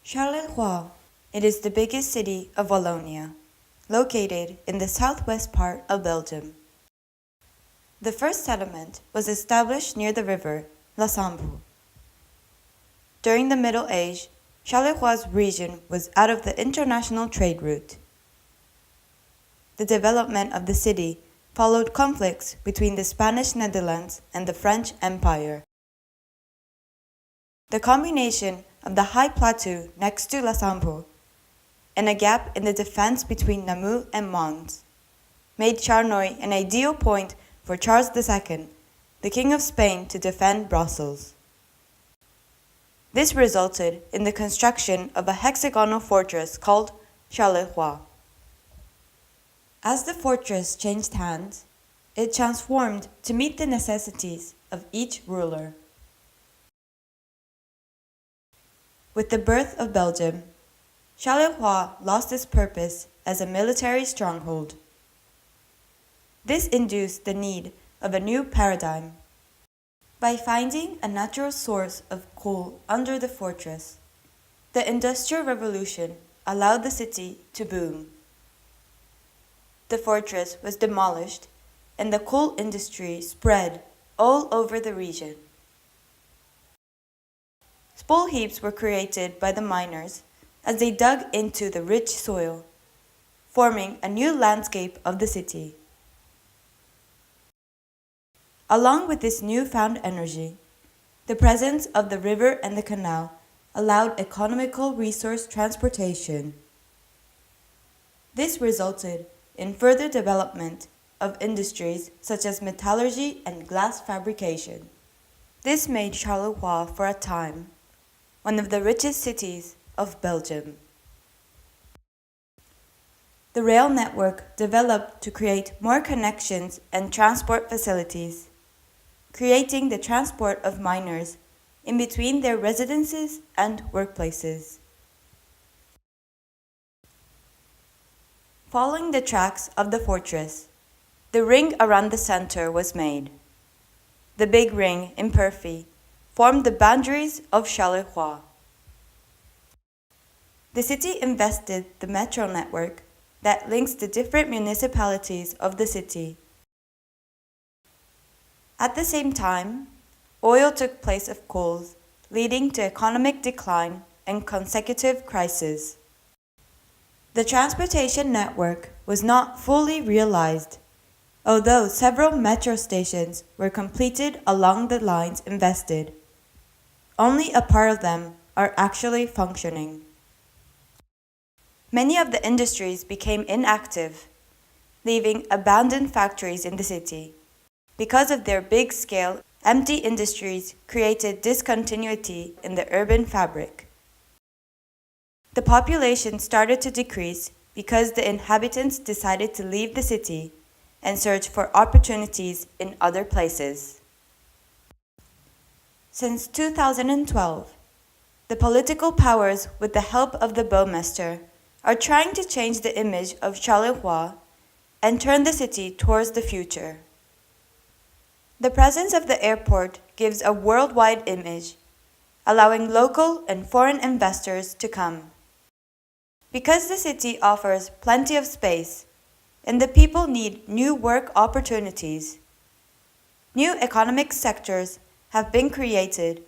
Charleroi. It is the biggest city of Wallonia, located in the southwest part of Belgium. The first settlement was established near the river La Sambre. During the Middle Age, Charleroi region was out of the international trade route. The development of the city followed conflicts between the Spanish Netherlands and the French Empire. The combination of the high plateau next to La Sambre and a gap in the defense between Namur and Mons made Charleroi an ideal point for Charles II, the King of Spain, to defend Brussels. This resulted in the construction of a hexagonal fortress called Charleroi. As the fortress changed hands, it transformed to meet the necessities of each ruler. With the birth of Belgium, Charleroi lost its purpose as a military stronghold. This induced the need of a new paradigm. By finding a natural source of coal under the fortress, the Industrial Revolution allowed the city to boom. The fortress was demolished and the coal industry spread all over the region. Spoil heaps were created by the miners as they dug into the rich soil, forming a new landscape of the city. Along with this newfound energy, the presence of the river and the canal allowed economical resource transportation. This resulted in further development of industries such as metallurgy and glass fabrication. This made Charleroi, for a time, one of the richest cities of Belgium. The rail network developed to create more connections and transport facilities, creating the transport of miners in between their residences and workplaces. Following the tracks of the fortress, the ring around the center was made. The big ring in Perfy formed the boundaries of Charleroi. The city invested the metro network that links the different municipalities of the city. At the same time, oil took place of coal, leading to economic decline and consecutive crises. The transportation network was not fully realized, although several metro stations were completed along the lines invested. Only a part of them are actually functioning. Many of the industries became inactive, leaving abandoned factories in the city. Because of their big scale, empty industries created discontinuity in the urban fabric. The population started to decrease because the inhabitants decided to leave the city and search for opportunities in other places. Since 2012, the political powers, with the help of the Burgomaster, are trying to change the image of Charleroi and turn the city towards the future. The presence of the airport gives a worldwide image, allowing local and foreign investors to come. Because the city offers plenty of space and the people need new work opportunities, new economic sectors have been created.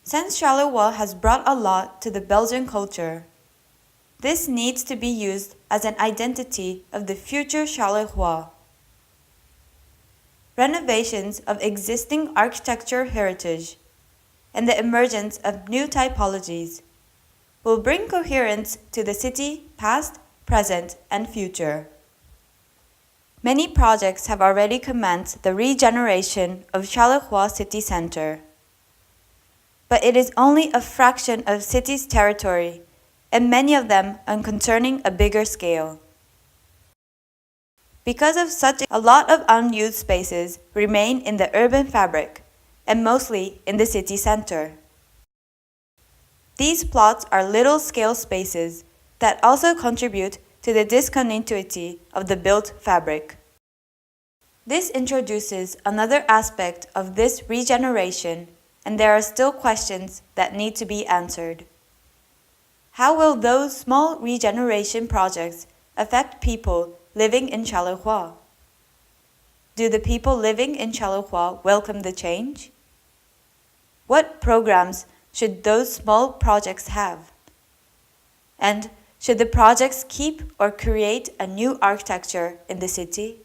Since Charleroi has brought a lot to the Belgian culture, this needs to be used as an identity of the future Charleroi. Renovations of existing architecture heritage and the emergence of new typologies will bring coherence to the city past, present, and future. Many projects have already commenced the regeneration of Charleroi city center. But it is only a fraction of city's territory, and many of them are concerning a bigger scale. Because of such, a lot of unused spaces remain in the urban fabric, and mostly in the city center. These plots are little-scale spaces that also contribute to the discontinuity of the built fabric. This introduces another aspect of this regeneration, and there are still questions that need to be answered. How will those small regeneration projects affect people living in Charleroi? Do the people living in Charleroi welcome the change? What programs should those small projects have? And should the projects keep or create a new architecture in the city?